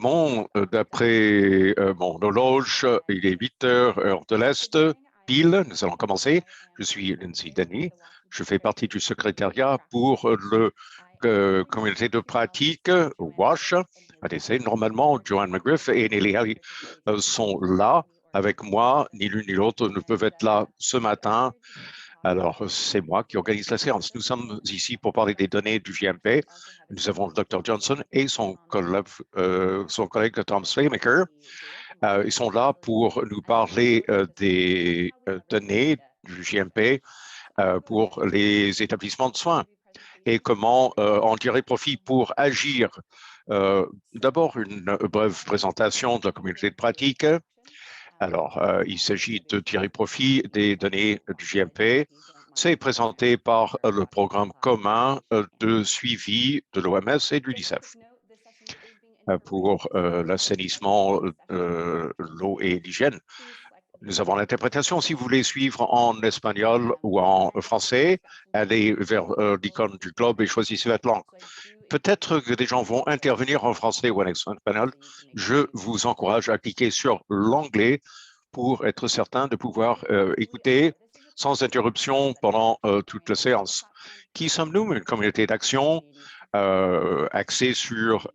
D'après mon horloge, il est 8 heures, heure de l'Est, pile. Nous allons commencer. Je suis Lindsay Denny. Je fais partie du secrétariat pour le communauté de pratique WASH, ADC. Normalement, Joanne McGriff et Nelly Harry sont là avec moi. Ni l'une ni l'autre ne peuvent être là ce matin. Alors, c'est moi qui organise la séance. Nous sommes ici pour parler des données du JMP. Nous avons le Dr. Johnson et son collègue Tom Slaymaker. Ils sont là pour nous parler des données du JMP pour les établissements de soins et comment en tirer profit pour agir. D'abord, une brève présentation de la communauté de pratique. Alors, il s'agit de tirer profit des données du JMP. C'est présenté par le programme commun de suivi de l'OMS et de l'UNICEF pour l'assainissement, l'eau et l'hygiène. Nous avons l'interprétation. Si vous voulez suivre en espagnol ou en français, allez vers l'icône du globe et choisissez votre langue. Peut-être que des gens vont intervenir en français ou en espagnol. Je vous encourage à cliquer sur l'anglais pour être certain de pouvoir écouter sans interruption pendant toute la séance. Qui sommes-nous? Une communauté d'action axée sur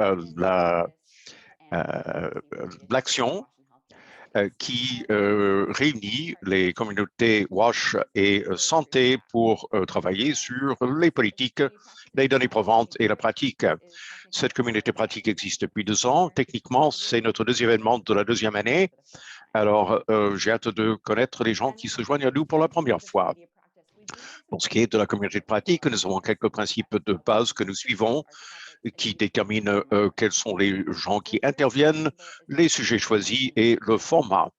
l'action qui réunit les communautés WASH et santé pour travailler sur les politiques, les données provantes et la pratique. Cette communauté pratique existe depuis 2 ans. Techniquement, c'est notre deuxième événement de la deuxième année. Alors, j'ai hâte de connaître les gens qui se joignent à nous pour la première fois. Pour ce qui est de la communauté de pratique, nous avons quelques principes de base que nous suivons qui déterminent quels sont les gens qui interviennent, les sujets choisis et le format.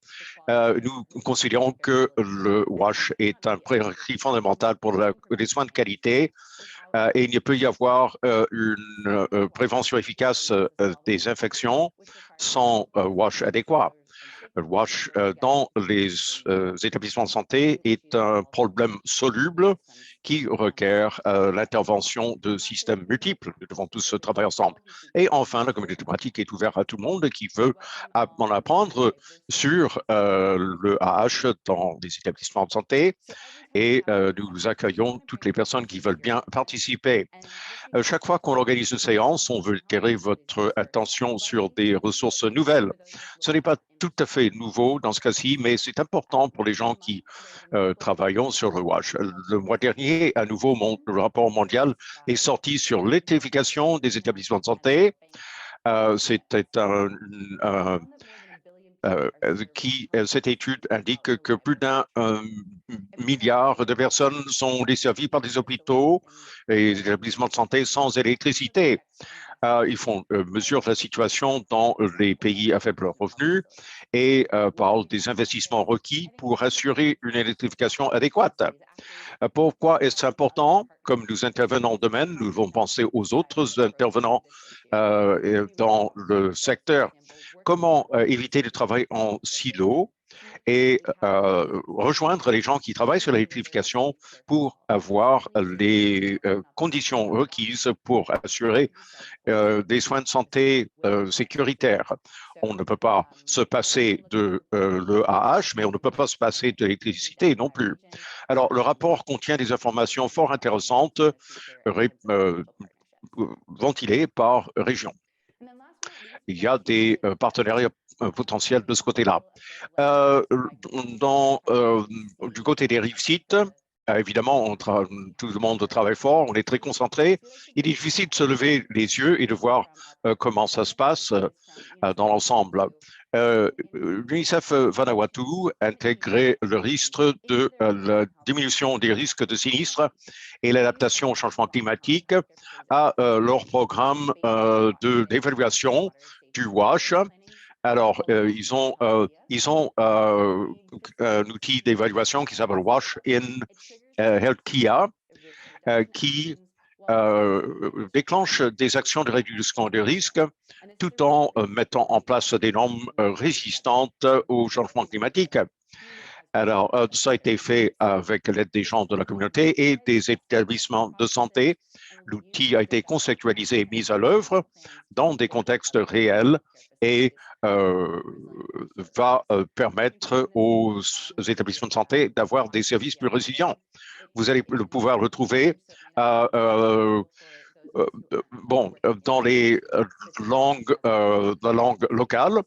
Nous considérons que le WASH est un prérequis fondamental pour les soins de qualité et il ne peut y avoir une prévention efficace des infections sans WASH adéquat. Le WASH dans les établissements de santé est un problème soluble qui requiert l'intervention de systèmes multiples. Nous devons tous travailler ensemble. Et enfin, la communauté pratique est ouverte à tout le monde qui veut en apprendre sur le AH dans les établissements de santé et nous accueillons toutes les personnes qui veulent bien participer. Chaque fois qu'on organise une séance, on veut attirer votre attention sur des ressources nouvelles. Ce n'est pas tout à fait nouveau dans ce cas-ci, mais c'est important pour les gens qui travaillent sur le WASH. Le mois dernier, à nouveau, le rapport mondial est sorti sur l'électrification des établissements de santé. C'était cette étude indique que plus d'1 milliard de personnes sont desservies par des hôpitaux et des établissements de santé sans électricité. Ils font mesure de la situation dans les pays à faible revenu et parlent des investissements requis pour assurer une électrification adéquate. Pourquoi est-ce important? Comme nous intervenons dans le domaine, nous devons penser aux autres intervenants dans le secteur. Comment éviter de travailler en silo et rejoindre les gens qui travaillent sur l'électrification pour avoir les conditions requises pour assurer des soins de santé sécuritaires. On ne peut pas se passer de l'EAH, mais on ne peut pas se passer de l'électricité non plus. Alors, le rapport contient des informations fort intéressantes ventilées par région. Il y a des partenariats potentiels de ce côté-là. Du côté des rives-sites, évidemment, tout le monde travaille fort, on est très concentré. Il est difficile de se lever les yeux et de voir comment ça se passe dans l'ensemble. L'UNICEF Vanuatu intégrait le risque de la diminution des risques de sinistres et l'adaptation au changement climatique à leur programme d'évaluation du WASH. Alors, ils ont un outil d'évaluation qui s'appelle WASH in Healthcare qui déclenche des actions de réduction de risque tout en mettant en place des normes résistantes au changement climatique. Alors, ça a été fait avec l'aide des gens de la communauté et des établissements de santé. L'outil a été conceptualisé et mis à l'œuvre dans des contextes réels et va permettre aux établissements de santé d'avoir des services plus résilients. Vous allez pouvoir le trouver dans les la langue locale,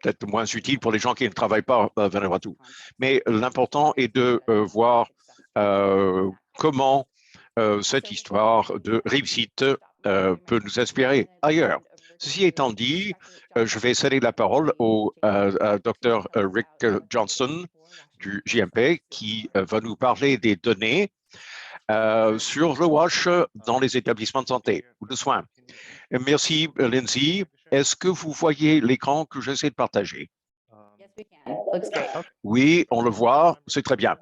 peut-être moins utile pour les gens qui ne travaillent pas à Vanuatu. Mais l'important est de voir comment cette histoire de réussite peut nous inspirer ailleurs. Ceci étant dit, je vais céder la parole au Dr. Rick Johnston du JMP qui va nous parler des données sur le WASH dans les établissements de santé ou de soins. Merci, Lindsay. Est-ce que vous voyez l'écran que j'essaie de partager? Oui, on le voit, c'est très bien.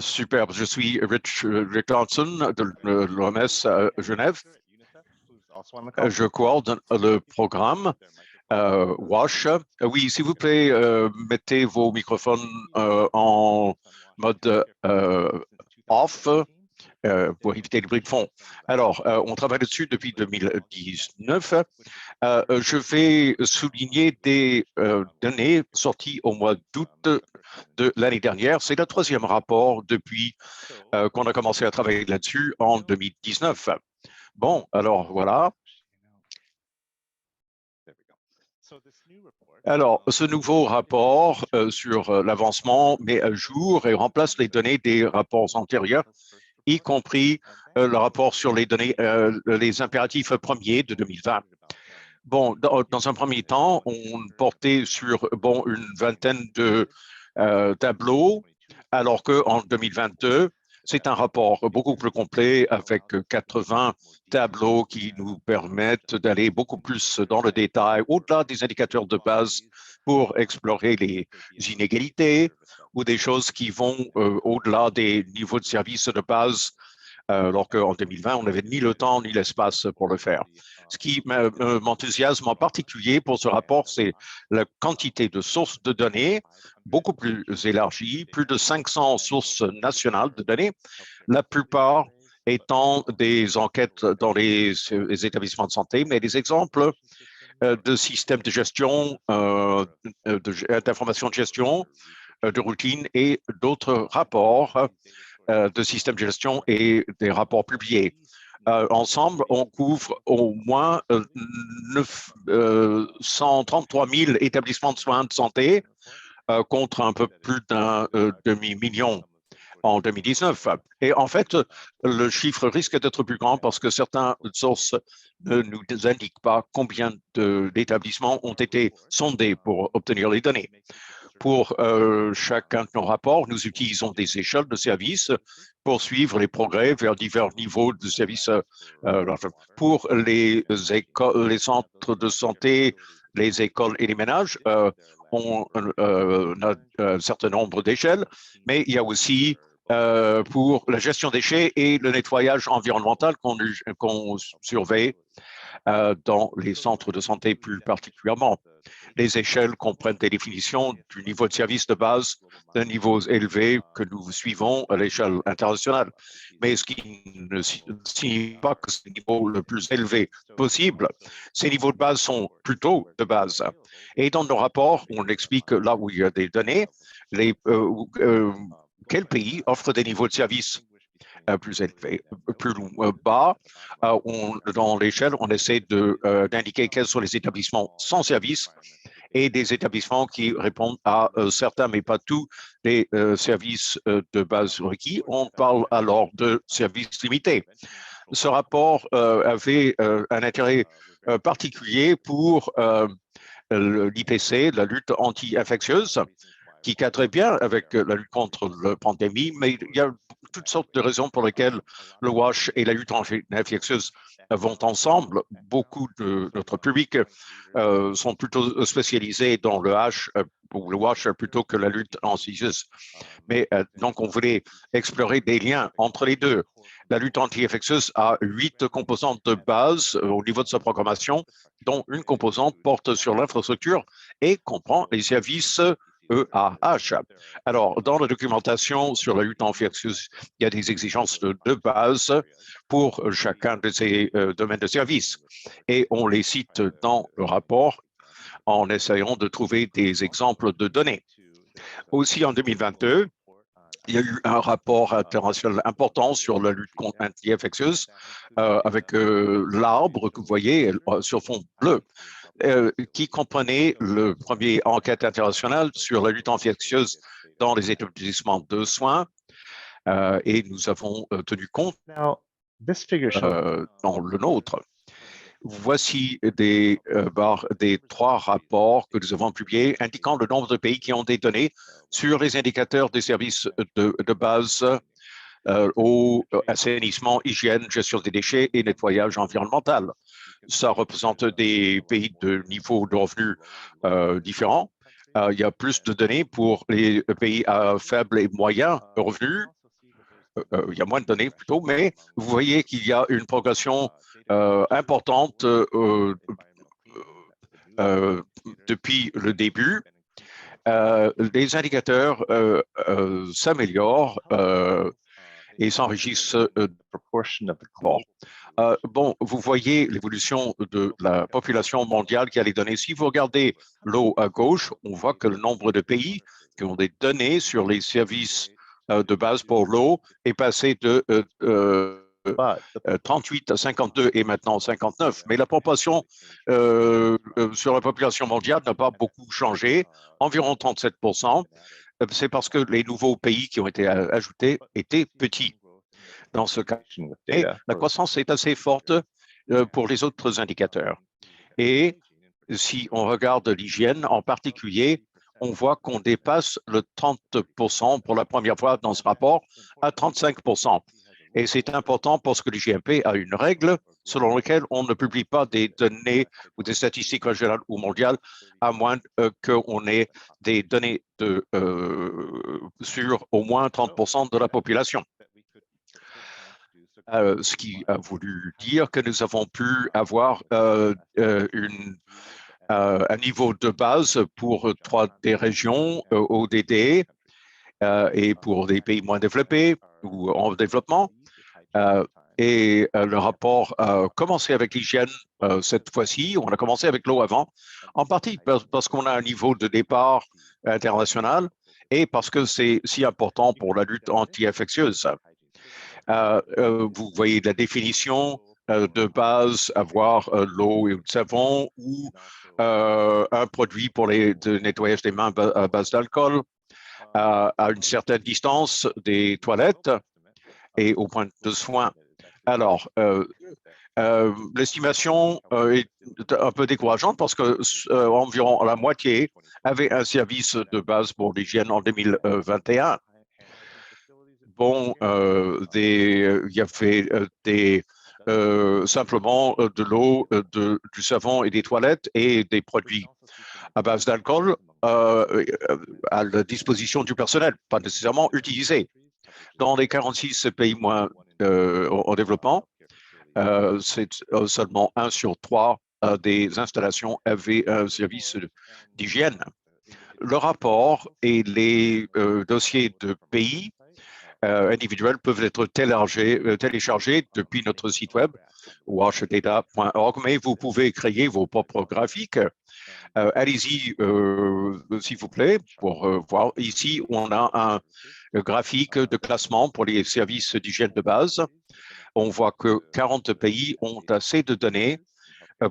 Super, je suis Rick Johnson de l'OMS à Genève. Je coordonne le programme WASH. Oui, s'il vous plaît, mettez vos microphones en mode off pour éviter le bruit de fond. Alors, on travaille dessus depuis 2019. Je vais souligner des données sorties au mois d'août de l'année dernière. C'est le troisième rapport depuis qu'on a commencé à travailler là-dessus en 2019. Bon, alors voilà. Alors, ce nouveau rapport sur l'avancement met à jour et remplace les données des rapports antérieurs, y compris le rapport sur les données, les impératifs premiers de 2020. Bon, dans un premier temps, on portait sur une vingtaine de tableaux, alors qu'en 2022, c'est un rapport beaucoup plus complet avec 80 tableaux qui nous permettent d'aller beaucoup plus dans le détail, au-delà des indicateurs de base pour explorer les inégalités ou des choses qui vont au-delà des niveaux de service de base alors qu'en 2020, on n'avait ni le temps ni l'espace pour le faire. Ce qui m'enthousiasme en particulier pour ce rapport, c'est la quantité de sources de données beaucoup plus élargie, plus de 500 sources nationales de données, la plupart étant des enquêtes dans les établissements de santé, mais des exemples de systèmes de gestion, d'informations de gestion, de routine et d'autres rapports de systèmes de gestion et des rapports publiés. Ensemble, on couvre au moins 133 000 établissements de soins de santé contre un peu plus d'un demi-million en 2019. Et en fait, le chiffre risque d'être plus grand parce que certaines sources ne nous indiquent pas combien d'établissements ont été sondés pour obtenir les données. Pour chacun de nos rapports, nous utilisons des échelles de services pour suivre les progrès vers divers niveaux de services. Pour les écoles, les centres de santé, les écoles et les ménages, on a un certain nombre d'échelles, mais il y a aussi pour la gestion des déchets et le nettoyage environnemental qu'on surveille dans les centres de santé plus particulièrement. Les échelles comprennent des définitions du niveau de service de base d'un niveau élevé que nous suivons à l'échelle internationale. Mais ce qui ne signifie pas que c'est le niveau le plus élevé possible. Ces niveaux de base sont plutôt de base. Et dans nos rapports, on explique là où il y a des données, quel pays offre des niveaux de service plus élevés, plus bas. Dans l'échelle, on essaie d'indiquer quels sont les établissements sans service et des établissements qui répondent à certains, mais pas tous, les services de base requis. On parle alors de services limités. Ce rapport avait un intérêt particulier pour l'IPC, la lutte anti-infectieuse, qui cadrait bien avec la lutte contre la pandémie, mais il y a toutes sortes de raisons pour lesquelles le WASH et la lutte anti-infectieuse vont ensemble. Beaucoup de notre public sont plutôt spécialisés dans le ou le WASH plutôt que la lutte anti-infectieuse. Mais donc, on voulait explorer des liens entre les deux. La lutte anti-infectieuse a 8 composantes de base au niveau de sa programmation, dont une composante porte sur l'infrastructure et comprend les services EAH. Alors, dans la documentation sur la lutte infectieuse, il y a des exigences de base pour chacun de ces domaines de service. Et on les cite dans le rapport en essayant de trouver des exemples de données. Aussi, en 2022, il y a eu un rapport international important sur la lutte anti-infectieuse avec l'arbre que vous voyez sur fond bleu, qui comprenait le premier enquête internationale sur la lutte infectieuse dans les établissements de soins. Et nous avons tenu compte dans le nôtre. Voici des barres des 3 rapports que nous avons publiés indiquant le nombre de pays qui ont des données sur les indicateurs des services de base au assainissement, hygiène, gestion des déchets et nettoyage environnemental. Ça représente des pays de niveau de revenus différents. Il y a plus de données pour les pays à faible et moyen revenus. Il y a moins de données plutôt, mais vous voyez qu'il y a une progression importante depuis le début. Les indicateurs s'améliorent et s'enrichissent. Bon, vous voyez l'évolution de la population mondiale qui a les données. Si vous regardez l'eau à gauche, on voit que le nombre de pays qui ont des données sur les services de base pour l'eau est passé de 38 à 52 et maintenant 59. Mais la proportion sur la population mondiale n'a pas beaucoup changé, environ 37%. C'est parce que les nouveaux pays qui ont été ajoutés étaient petits dans ce cas. Et la croissance est assez forte pour les autres indicateurs. Et si on regarde l'hygiène en particulier, on voit qu'on dépasse le 30% pour la première fois dans ce rapport à 35%. Et c'est important parce que l'IGMP a une règle selon laquelle on ne publie pas des données ou des statistiques régionales ou mondiales à moins qu'on ait des données sur au moins 30% de la population. Ce qui a voulu dire que nous avons pu avoir un niveau de base pour 3 des régions ODD et pour des pays moins développés ou en développement. Le rapport a commencé avec l'hygiène cette fois-ci. On a commencé avec l'eau avant, en partie parce qu'on a un niveau de départ international et parce que c'est si important pour la lutte anti-infectieuse. Vous voyez la définition de base, avoir l'eau et le savon ou un produit pour le nettoyage des mains à base d'alcool à une certaine distance des toilettes et au point de soin. Alors, l'estimation est un peu décourageante parce que environ la moitié avait un service de base pour l'hygiène en 2021. Bon, il y avait simplement de l'eau, du savon et des toilettes et des produits à base d'alcool à la disposition du personnel, pas nécessairement utilisés. Dans les 46 pays moins en développement, c'est seulement 1 sur 3 des installations avaient un service d'hygiène. Le rapport et les dossiers de pays individuels peuvent être téléchargés depuis notre site web washdata.org, mais vous pouvez créer vos propres graphiques. Allez-y, s'il vous plaît, pour voir. Ici, on a un graphique de classement pour les services d'hygiène de base. On voit que 40 pays ont assez de données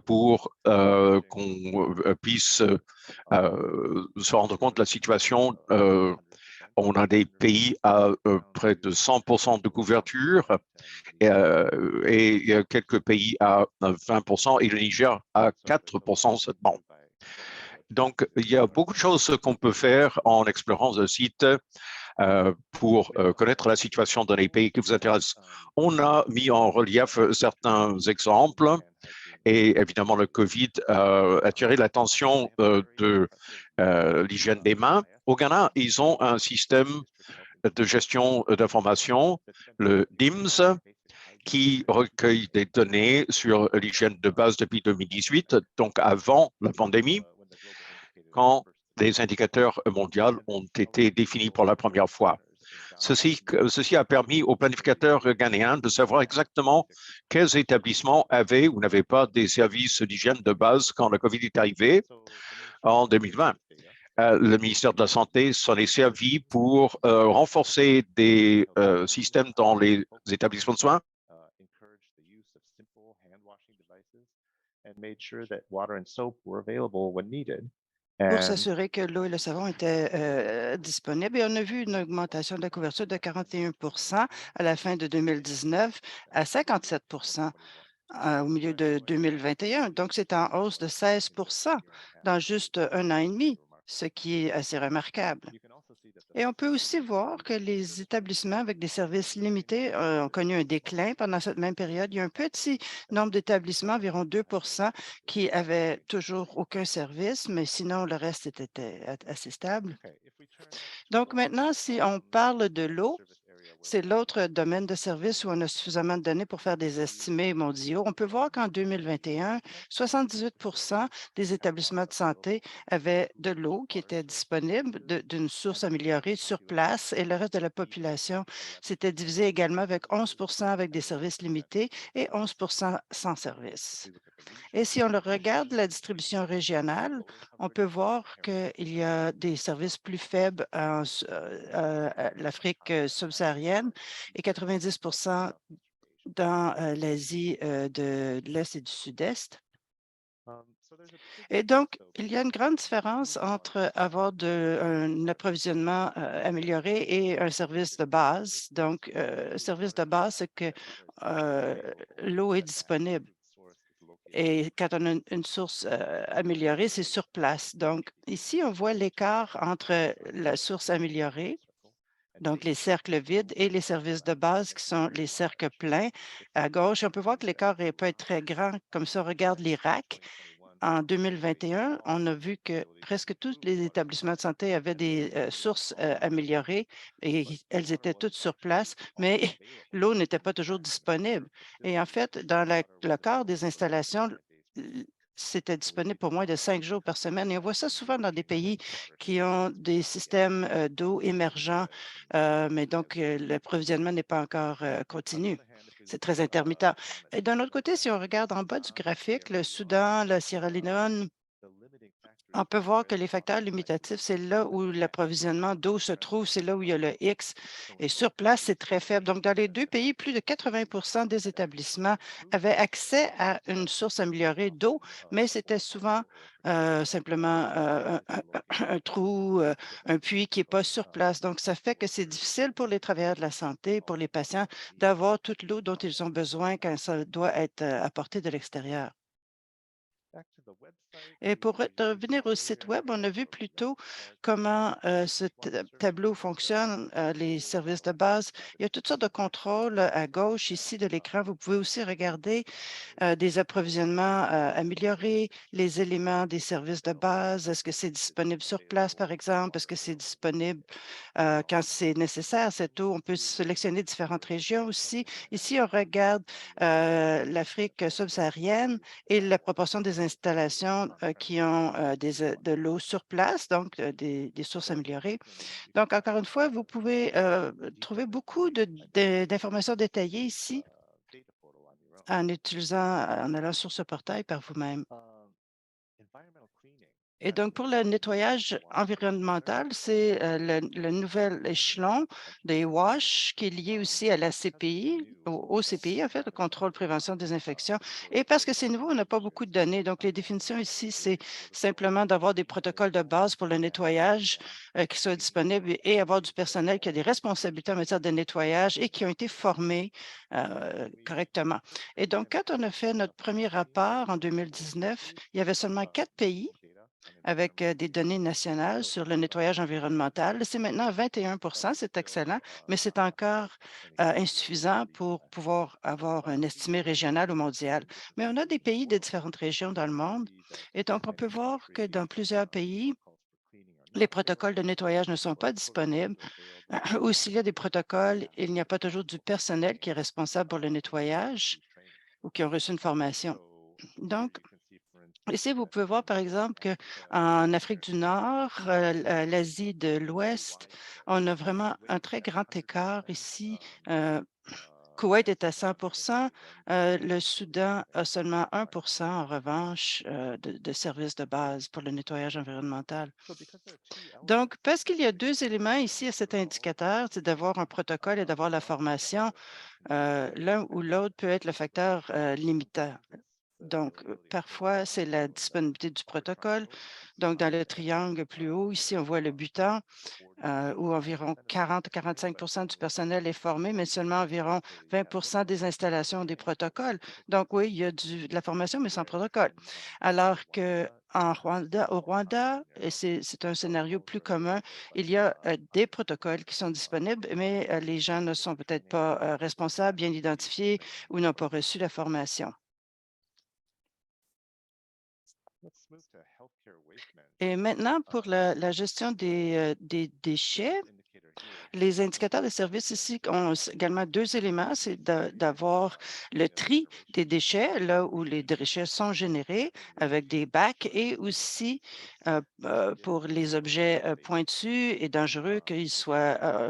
pour qu'on puisse se rendre compte de la situation. On a des pays à près de 100% de couverture et quelques pays à 20% et le Niger à 4% seulement. Donc, il y a beaucoup de choses qu'on peut faire en explorant le site pour connaître la situation dans les pays qui vous intéressent. On a mis en relief certains exemples et évidemment le COVID a attiré l'attention de l'hygiène des mains. Au Ghana, ils ont un système de gestion d'information, le DIMS, qui recueille des données sur l'hygiène de base depuis 2018, donc avant la pandémie, quand des indicateurs mondiaux ont été définis pour la première fois. Ceci a permis aux planificateurs ghanéens de savoir exactement quels établissements avaient ou n'avaient pas des services d'hygiène de base quand le COVID est arrivé en 2020. Le ministère de la Santé s'en est servi pour renforcer des systèmes dans les établissements de soins. Pour s'assurer que l'eau et le savon étaient disponibles. Et on a vu une augmentation de la couverture de 41 à la fin de 2019 à 57 au milieu de 2021. Donc, c'est en hausse de 16 dans juste un an et demi, ce qui est assez remarquable. Et on peut aussi voir que les établissements avec des services limités ont connu un déclin pendant cette même période. Il y a un petit nombre d'établissements, environ 2 qui avaient toujours aucun service, mais sinon, le reste était assez stable. Donc maintenant, si on parle de l'eau, c'est l'autre domaine de service où on a suffisamment de données pour faire des estimés mondiaux. On peut voir qu'en 2021, 78 des établissements de santé avaient de l'eau qui était disponible d'une source améliorée sur place et le reste de la population s'était divisé également avec 11 avec des services limités et 11 sans service. Et si on le regarde, la distribution régionale, on peut voir qu'il y a des services plus faibles à l'Afrique subsaharienne et 90 dans l'Asie de l'Est et du Sud-Est. Et donc, il y a une grande différence entre avoir un approvisionnement amélioré et un service de base. Donc, service de base, c'est que l'eau est disponible. Et quand on a une source améliorée, c'est sur place. Donc, ici, on voit l'écart entre la source améliorée, donc les cercles vides, et les services de base qui sont les cercles pleins à gauche. On peut voir que l'écart peut être très grand. Comme ça, on regarde l'Irak. En 2021, on a vu que presque tous les établissements de santé avaient des sources améliorées et elles étaient toutes sur place, mais l'eau n'était pas toujours disponible. Et en fait, dans le quart des installations, c'était disponible pour moins de 5 jours par semaine. Et on voit ça souvent dans des pays qui ont des systèmes d'eau émergents, mais donc l'approvisionnement n'est pas encore continu. C'est très intermittent. Et d'un autre côté, si on regarde en bas du graphique, le Soudan, la Sierra Leone, on peut voir que les facteurs limitatifs, c'est là où l'approvisionnement d'eau se trouve, c'est là où il y a le X. Et sur place, c'est très faible. Donc, dans les deux pays, plus de 80 des établissements avaient accès à une source améliorée d'eau, mais c'était souvent simplement un trou, un puits qui n'est pas sur place. Donc, ça fait que c'est difficile pour les travailleurs de la santé, pour les patients, d'avoir toute l'eau dont ils ont besoin quand ça doit être apporté de l'extérieur. Et pour revenir au site web, on a vu plus tôt comment ce tableau fonctionne, les services de base. Il y a toutes sortes de contrôles à gauche ici de l'écran. Vous pouvez aussi regarder des approvisionnements améliorés, les éléments des services de base. Est-ce que c'est disponible sur place, par exemple? Est-ce que c'est disponible quand c'est nécessaire, cette eau? On peut sélectionner différentes régions aussi. Ici, on regarde l'Afrique subsaharienne et la proportion des installations qui ont de l'eau sur place, donc des sources améliorées. Donc, encore une fois, vous pouvez trouver beaucoup d'informations détaillées ici en allant sur ce portail par vous-même. Et donc, pour le nettoyage environnemental, c'est le nouvel échelon des WASH qui est lié aussi à la CPI, au CPI, en fait, le contrôle, prévention des infections. Et parce que c'est nouveau, on n'a pas beaucoup de données. Donc, les définitions ici, c'est simplement d'avoir des protocoles de base pour le nettoyage qui soient disponibles et avoir du personnel qui a des responsabilités en matière de nettoyage et qui ont été formés correctement. Et donc, quand on a fait notre premier rapport en 2019, il y avait seulement 4 pays avec des données nationales sur le nettoyage environnemental. C'est maintenant 21 c'est excellent, mais c'est encore insuffisant pour pouvoir avoir un estimé régional ou mondial. Mais on a des pays de différentes régions dans le monde et donc on peut voir que dans plusieurs pays, les protocoles de nettoyage ne sont pas disponibles ou s'il y a des protocoles, il n'y a pas toujours du personnel qui est responsable pour le nettoyage ou qui ont reçu une formation. Donc, Ici, vous pouvez voir, par exemple, qu'en Afrique du Nord, l'Asie de l'Ouest, on a vraiment un très grand écart ici. Euh, Koweït est à 100, le Soudan a seulement 1 en revanche de services de base pour le nettoyage environnemental. Donc, parce qu'il y a deux éléments ici à cet indicateur, c'est d'avoir un protocole et d'avoir la formation, l'un ou l'autre peut être le facteur limitant. Donc, parfois, c'est la disponibilité du protocole. Donc, dans le triangle plus haut, ici, on voit le butin, où environ 40 à 45 du personnel est formé, mais seulement environ 20 des installations ont des protocoles. Donc, oui, il y a de la formation, mais sans protocole. Alors que au Rwanda, et c'est un scénario plus commun, il y a des protocoles qui sont disponibles, mais les gens ne sont peut-être pas responsables, bien identifiés ou n'ont pas reçu la formation. Et maintenant, pour la gestion des déchets, les indicateurs de service ici ont également deux éléments. C'est d'avoir le tri des déchets, là où les déchets sont générés avec des bacs et aussi pour les objets pointus et dangereux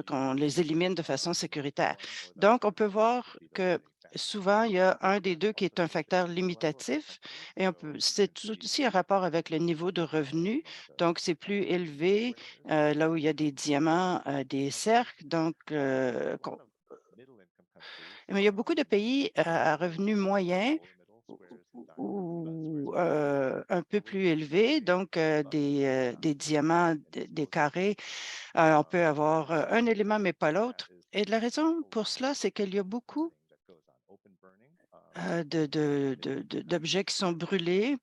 qu'on les élimine de façon sécuritaire. Donc, on peut voir que souvent, il y a un des deux qui est un facteur limitatif et c'est aussi un rapport avec le niveau de revenu. Donc, c'est plus élevé là où il y a des diamants, des cercles. Donc, mais il y a beaucoup de pays à revenus moyens ou un peu plus élevés, donc des diamants, des carrés. On peut avoir un élément, mais pas l'autre. Et la raison pour cela, c'est qu'il y a beaucoup d'objets qui sont brûlés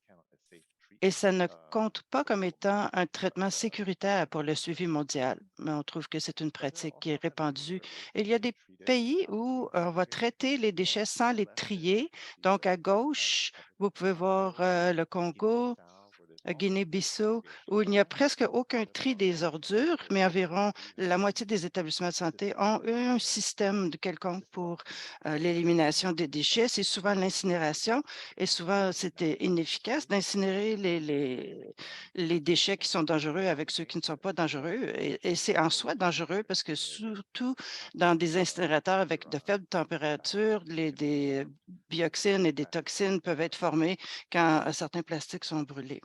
et ça ne compte pas comme étant un traitement sécuritaire pour le suivi mondial, mais on trouve que c'est une pratique qui est répandue. Il y a des pays où on va traiter les déchets sans les trier. Donc, à gauche, vous pouvez voir le Congo, à Guinée-Bissau, où il n'y a presque aucun tri des ordures, mais environ la moitié des établissements de santé ont un système de quelconque pour l'élimination des déchets. C'est souvent l'incinération et souvent c'était inefficace d'incinérer les déchets qui sont dangereux avec ceux qui ne sont pas dangereux. Et c'est en soi dangereux parce que surtout dans des incinérateurs avec de faibles températures, des dioxines et des toxines peuvent être formées quand certains plastiques sont brûlés.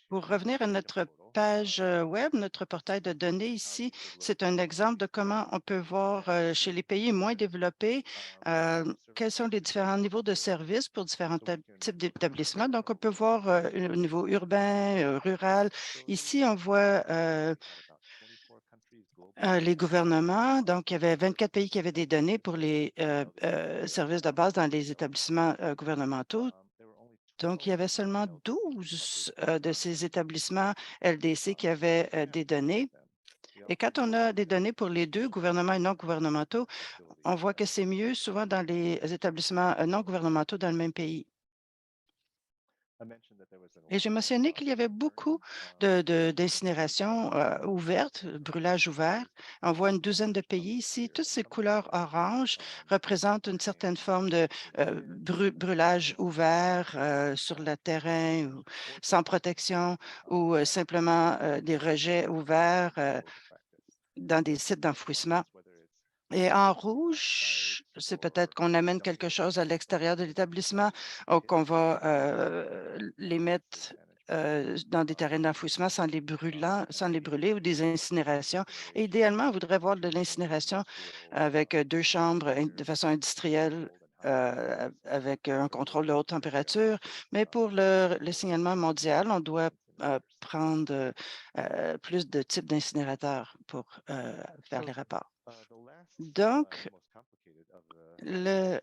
Pour revenir à notre page web, notre portail de données ici, c'est un exemple de comment on peut voir chez les pays moins développés quels sont les différents niveaux de services pour différents types d'établissements. Donc, on peut voir au niveau urbain, rural. Ici, on voit les gouvernements. Donc, il y avait 24 pays qui avaient des données pour les services de base dans les établissements gouvernementaux. Donc, il y avait seulement 12 de ces établissements LDC qui avaient des données. Et quand on a des données pour les deux, gouvernements et non gouvernementaux, on voit que c'est mieux souvent dans les établissements non gouvernementaux dans le même pays. Et j'ai mentionné qu'il y avait beaucoup d'incinérations ouvertes, brûlages ouverts. On voit une douzaine de pays ici. Toutes ces couleurs orange représentent une certaine forme de brûlage ouvert sur le terrain, ou sans protection, ou simplement des rejets ouverts dans des sites d'enfouissement. Et en rouge, c'est peut-être qu'on amène quelque chose à l'extérieur de l'établissement ou qu'on va les mettre dans des terrains d'enfouissement sans les brûler ou des incinérations. Et idéalement, on voudrait voir de l'incinération avec deux chambres de façon industrielle avec un contrôle de haute température. Mais pour le signalement mondial, on doit prendre plus de types d'incinérateurs pour faire les rapports. Donc, le,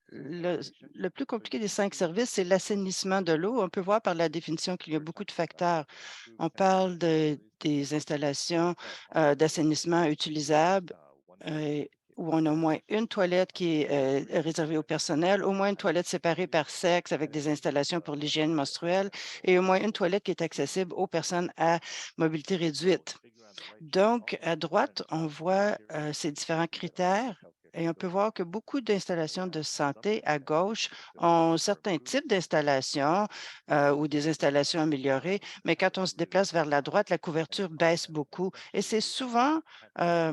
le, le plus compliqué des 5 services, c'est l'assainissement de l'eau. On peut voir par la définition qu'il y a beaucoup de facteurs. On parle des installations d'assainissement utilisables où on a au moins une toilette qui est réservée au personnel, au moins une toilette séparée par sexe avec des installations pour l'hygiène menstruelle et au moins une toilette qui est accessible aux personnes à mobilité réduite. Donc, à droite, on voit ces différents critères Et on peut voir que beaucoup d'installations de santé à gauche ont certains types d'installations ou des installations améliorées, mais quand on se déplace vers la droite, la couverture baisse beaucoup. Et c'est souvent euh,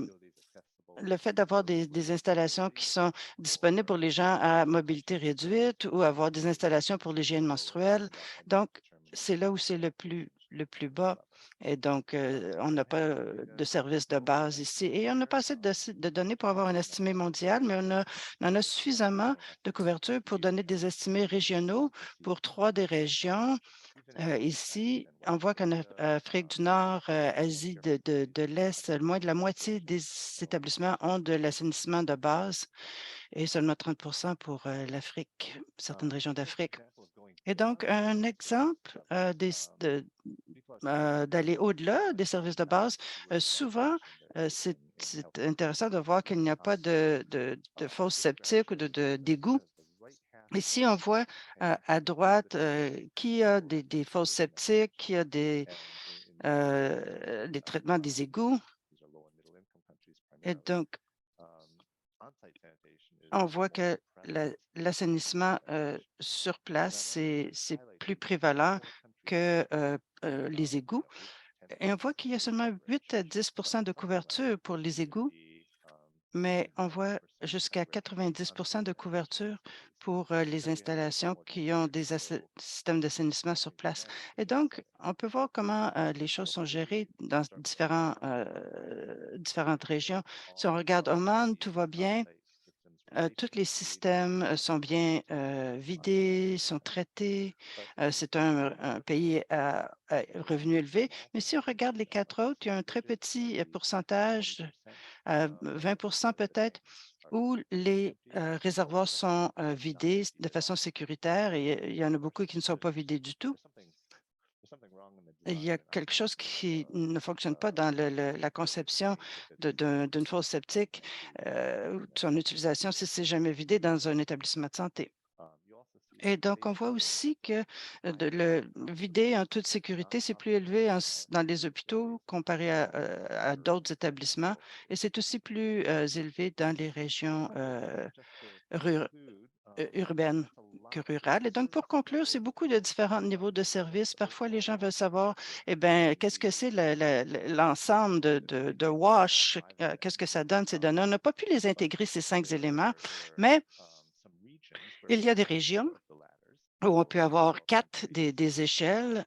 le fait d'avoir des installations qui sont disponibles pour les gens à mobilité réduite ou avoir des installations pour l'hygiène menstruelle. Donc, c'est là où c'est le plus bas. Et donc, on n'a pas de service de base ici. Et on n'a pas assez de données pour avoir un estimé mondial, mais on en a suffisamment de couverture pour donner des estimés régionaux pour 3 des régions. Ici, on voit qu'en Afrique du Nord, Asie de l'Est, moins de la moitié des établissements ont de l'assainissement de base et seulement 30 pour l'Afrique, certaines régions d'Afrique. Et donc, un exemple d'aller au-delà des services de base, souvent, c'est intéressant de voir qu'il n'y a pas de fosses septiques ou d'égouts. Ici, on voit à droite qui a des fosses septiques, qui a des traitements des égouts. Et donc, on voit que l'assainissement sur place, c'est plus prévalent que les égouts. Et on voit qu'il y a seulement 8 à 10 de couverture pour les égouts, mais on voit jusqu'à 90 de couverture pour les installations qui ont des systèmes d'assainissement sur place. Et donc, on peut voir comment les choses sont gérées dans différentes régions. Si on regarde Oman, tout va bien. Tous les systèmes sont bien vidés, sont traités. C'est un pays à revenu élevé. Mais si on regarde les 4 autres, il y a un très petit pourcentage, 20 peut-être, où les réservoirs sont vidés de façon sécuritaire et il y en a beaucoup qui ne sont pas vidés du tout. Il y a quelque chose qui ne fonctionne pas dans la conception d'une fosse septique ou de son utilisation si c'est jamais vidé dans un établissement de santé. Et donc, on voit aussi que de le vider en toute sécurité, c'est plus élevé dans les hôpitaux comparé à d'autres établissements et c'est aussi plus élevé dans les régions urbaines que rurales. Et donc, pour conclure, c'est beaucoup de différents niveaux de services. Parfois, les gens veulent savoir, eh bien, qu'est-ce que c'est l'ensemble de WASH? Qu'est-ce que ça donne, ces données? On n'a pas pu les intégrer, ces 5 éléments, mais il y a des régions où on peut avoir 4 des échelles.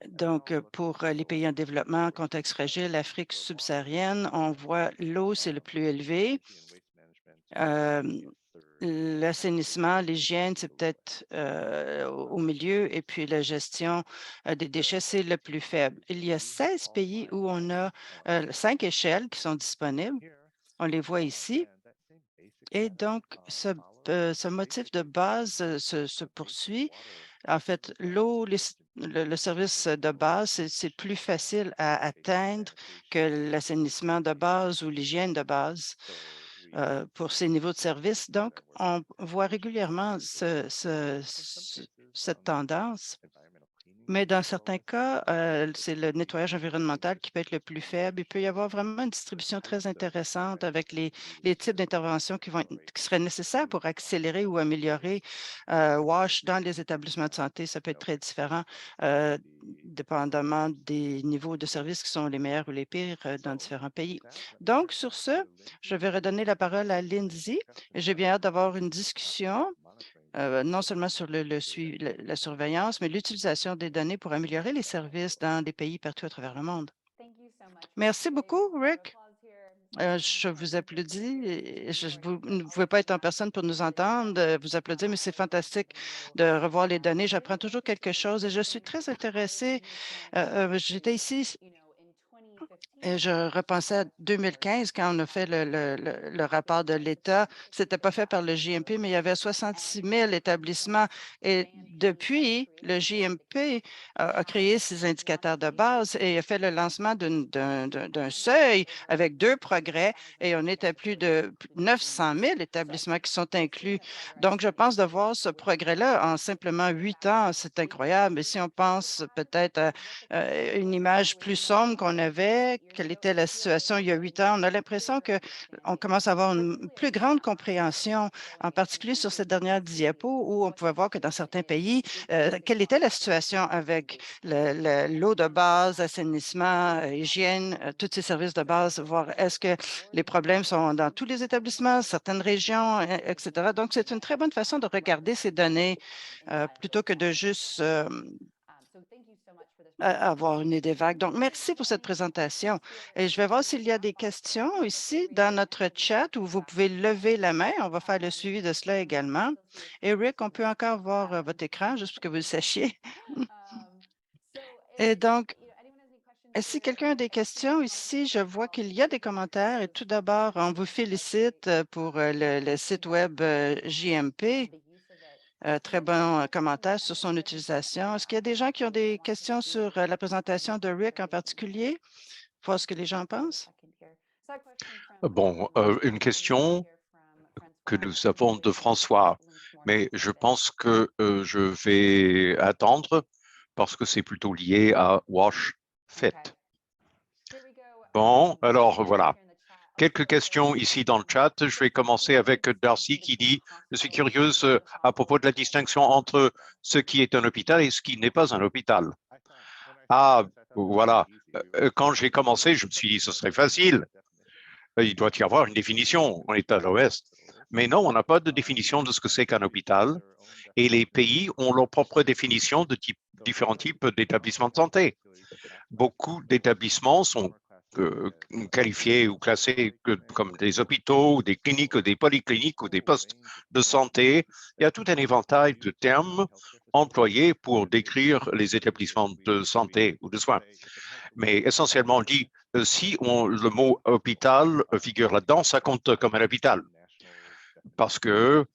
Donc, pour les pays en développement, contexte fragile, Afrique subsaharienne, on voit l'eau, c'est le plus élevé. L'assainissement, l'hygiène, c'est peut-être au milieu, et puis la gestion des déchets, c'est le plus faible. Il y a 16 pays où on a 5 échelles qui sont disponibles. On les voit ici. Et donc, ce motif de base se poursuit. En fait, l'eau, le service de base, c'est plus facile à atteindre que l'assainissement de base ou l'hygiène de base pour ces niveaux de service. Donc, on voit régulièrement cette tendance. Mais dans certains cas, c'est le nettoyage environnemental qui peut être le plus faible. Il peut y avoir vraiment une distribution très intéressante avec les types d'interventions qui seraient nécessaires pour accélérer ou améliorer WASH dans les établissements de santé. Ça peut être très différent, dépendamment des niveaux de services qui sont les meilleurs ou les pires dans différents pays. Donc, sur ce, je vais redonner la parole à Lindsay. J'ai bien hâte d'avoir une discussion non seulement sur la surveillance, mais l'utilisation des données pour améliorer les services dans des pays partout à travers le monde. Merci beaucoup, Rick. Je vous applaudis. Vous ne pouvez pas être en personne pour nous entendre, vous applaudir, mais c'est fantastique de revoir les données. J'apprends toujours quelque chose et je suis très intéressée. J'étais ici et je repensais à 2015 quand on a fait le rapport de l'État. C'était pas fait par le JMP, mais il y avait 66 000 établissements et Depuis, le JMP a créé ces indicateurs de base et a fait le lancement d'un seuil avec 2 progrès et on est à plus de 900 000 établissements qui sont inclus. Donc, je pense de voir ce progrès-là en simplement 8 ans, c'est incroyable. Et si on pense peut-être à une image plus sombre qu'on avait, quelle était la situation il y a 8 ans, on a l'impression qu'on commence à avoir une plus grande compréhension, en particulier sur cette dernière diapo où on pouvait voir que dans certains pays, quelle était la situation avec l'eau de base, assainissement, hygiène, tous ces services de base, voir est-ce que les problèmes sont dans tous les établissements, certaines régions, etc. Donc, c'est une très bonne façon de regarder ces données plutôt que de juste avoir une idée vague. Donc, merci pour cette présentation. Et je vais voir s'il y a des questions ici dans notre chat où vous pouvez lever la main. On va faire le suivi de cela également. Eric, on peut encore voir votre écran, juste pour que vous le sachiez. Et donc, si quelqu'un a des questions ici, je vois qu'il y a des commentaires. Et tout d'abord, on vous félicite pour le site web JMP. Très bon commentaire sur son utilisation. Est-ce qu'il y a des gens qui ont des questions sur la présentation de Rick en particulier? Voir ce que les gens pensent. Bon, une question que nous avons de François, mais je pense que je vais attendre parce que c'est plutôt lié à Wash Fit. Bon, alors voilà. Quelques questions ici dans le chat. Je vais commencer avec Darcy qui dit « Je suis curieuse à propos de la distinction entre ce qui est un hôpital et ce qui n'est pas un hôpital. » Ah, voilà. Quand j'ai commencé, je me suis dit « Ce serait facile. Il doit y avoir une définition. On est à l'ouest. » Mais non, on n'a pas de définition de ce que c'est qu'un hôpital. Et les pays ont leur propre définition de différents types d'établissements de santé. Beaucoup d'établissements sont qualifiés ou classés comme des hôpitaux, ou des cliniques, ou des polycliniques ou des postes de santé. Il y a tout un éventail de termes employés pour décrire les établissements de santé ou de soins. Mais essentiellement, on dit, si le mot hôpital figure là-dedans, ça compte comme un hôpital. Parce que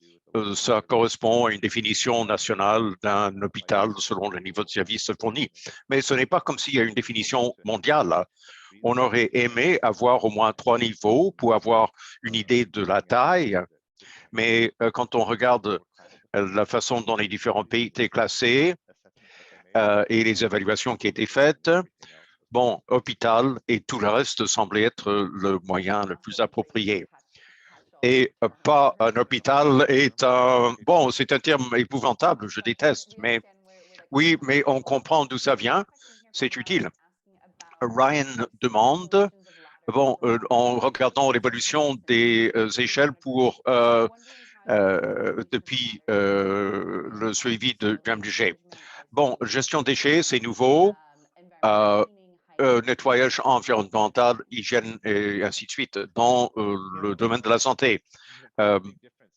ça correspond à une définition nationale d'un hôpital selon le niveau de service fourni. Mais ce n'est pas comme s'il y a une définition mondiale. On aurait aimé avoir au moins 3 niveaux pour avoir une idée de la taille, mais quand on regarde la façon dont les différents pays étaient classés et les évaluations qui étaient faites, bon, hôpital et tout le reste semblait être le moyen le plus approprié. Et pas un hôpital est un... Bon, c'est un terme épouvantable, je déteste, mais oui, mais on comprend d'où ça vient, c'est utile. Ryan demande, bon, en regardant l'évolution des échelles pour depuis le suivi de MDG. Bon, gestion déchets, c'est nouveau. Nettoyage environnemental, hygiène et ainsi de suite dans le domaine de la santé.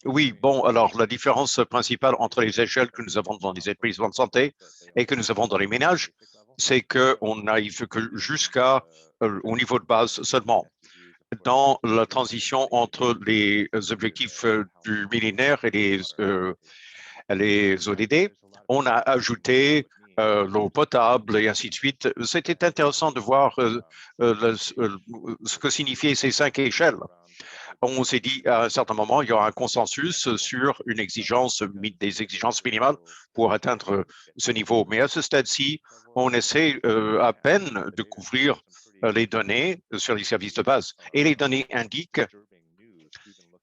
Oui, bon, alors la différence principale entre les échelles que nous avons dans les établissements de santé et que nous avons dans les ménages, c'est qu'on n'arrive que au niveau de base seulement. Dans la transition entre les objectifs du millénaire et les ODD, on a ajouté l'eau potable et ainsi de suite. C'était intéressant de voir ce que signifiaient ces 5 échelles. On s'est dit à un certain moment, il y aura un consensus sur des exigences minimales pour atteindre ce niveau. Mais à ce stade-ci, on essaie à peine de couvrir les données sur les services de base. Et les données indiquent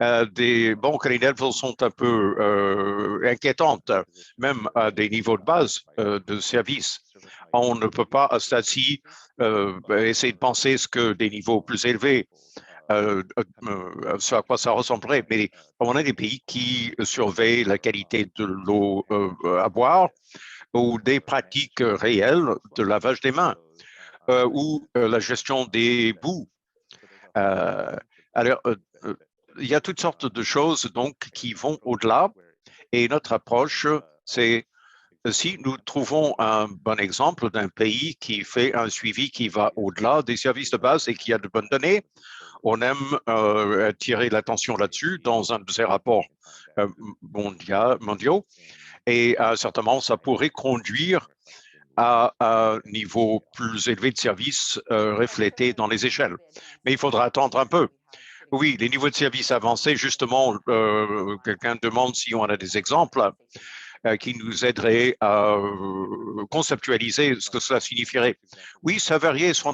que les levels sont un peu inquiétantes, même à des niveaux de base de services. On ne peut pas à ce stade-ci essayer de penser ce que des niveaux plus élevés ce à quoi ça ressemblerait. Mais on a des pays qui surveillent la qualité de l'eau à boire ou des pratiques réelles de lavage des mains ou la gestion des boues. Alors, il y a toutes sortes de choses donc qui vont au-delà et notre approche, c'est si nous trouvons un bon exemple d'un pays qui fait un suivi qui va au-delà des services de base et qui a de bonnes données, On aime attirer l'attention là-dessus dans un de ces rapports mondiaux et certainement, ça pourrait conduire à un niveau plus élevé de services reflété dans les échelles. Mais il faudra attendre un peu. Oui, les niveaux de services avancés, justement, quelqu'un demande si on a des exemples qui nous aideraient à conceptualiser ce que cela signifierait. Oui, ça variait sur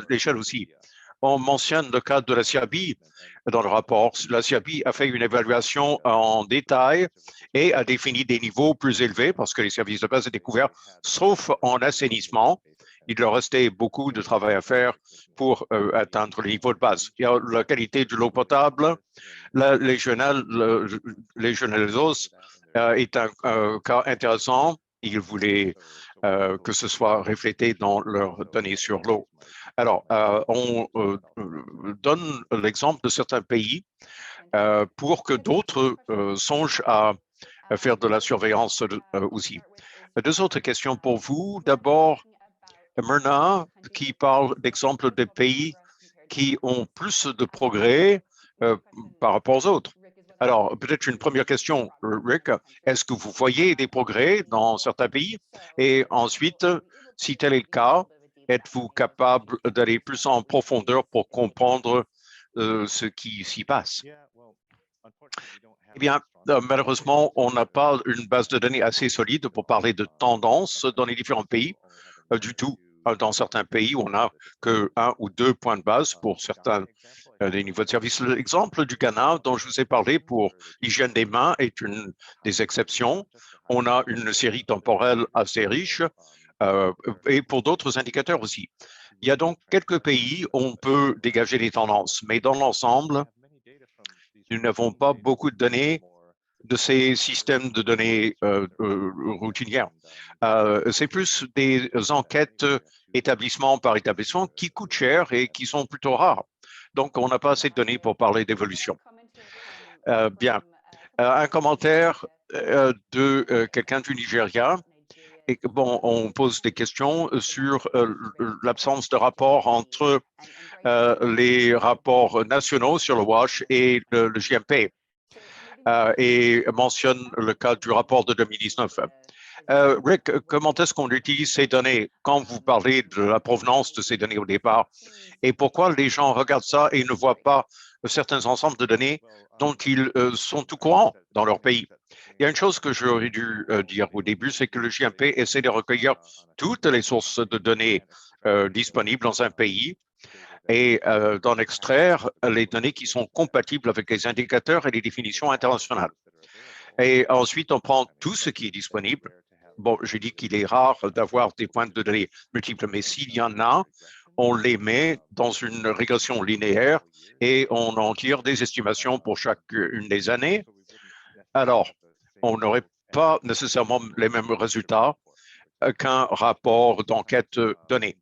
l'échelle aussi. On mentionne le cas de la CIABI dans le rapport. La CIABI a fait une évaluation en détail et a défini des niveaux plus élevés parce que les services de base étaient couverts, sauf en assainissement. Il leur restait beaucoup de travail à faire pour atteindre les niveaux de base. Il y a la qualité de l'eau potable, la légionellose est un cas intéressant. Ils voulaient que ce soit reflété dans leurs données sur l'eau. Alors, on donne l'exemple de certains pays pour que d'autres songent à faire de la surveillance aussi. Deux autres questions pour vous. D'abord, Myrna, qui parle d'exemples de pays qui ont plus de progrès par rapport aux autres. Alors, peut-être une première question, Rick. Est-ce que vous voyez des progrès dans certains pays? Et ensuite, si tel est le cas, êtes-vous capable d'aller plus en profondeur pour comprendre ce qui s'y passe? Eh bien, malheureusement, on n'a pas une base de données assez solide pour parler de tendances dans les différents pays du tout. Dans certains pays, on n'a que 1 ou 2 points de base pour certains des niveaux de service. L'exemple du Ghana dont je vous ai parlé pour l'hygiène des mains est une des exceptions. On a une série temporelle assez riche et pour d'autres indicateurs aussi. Il y a donc quelques pays où on peut dégager des tendances, mais dans l'ensemble, nous n'avons pas beaucoup de données de ces systèmes de données routinières. C'est plus des enquêtes établissement par établissement qui coûtent cher et qui sont plutôt rares. Donc, on n'a pas assez de données pour parler d'évolution. Bien. Un commentaire de quelqu'un du Nigeria. Et, bon, on pose des questions sur l'absence de rapport entre les rapports nationaux sur le WASH et le JMP. Et mentionne le cas du rapport de 2019. Rick, comment est-ce qu'on utilise ces données quand vous parlez de la provenance de ces données au départ et pourquoi les gens regardent ça et ne voient pas certains ensembles de données dont ils sont tout courants dans leur pays? Il y a une chose que j'aurais dû dire au début, c'est que le JMP essaie de recueillir toutes les sources de données disponibles dans un pays et d'en extraire les données qui sont compatibles avec les indicateurs et les définitions internationales. Et ensuite, on prend tout ce qui est disponible. Bon, j'ai dit qu'il est rare d'avoir des points de données multiples, mais s'il y en a, on les met dans une régression linéaire et on en tire des estimations pour chacune des années. Alors, on n'aurait pas nécessairement les mêmes résultats qu'un rapport d'enquête donné,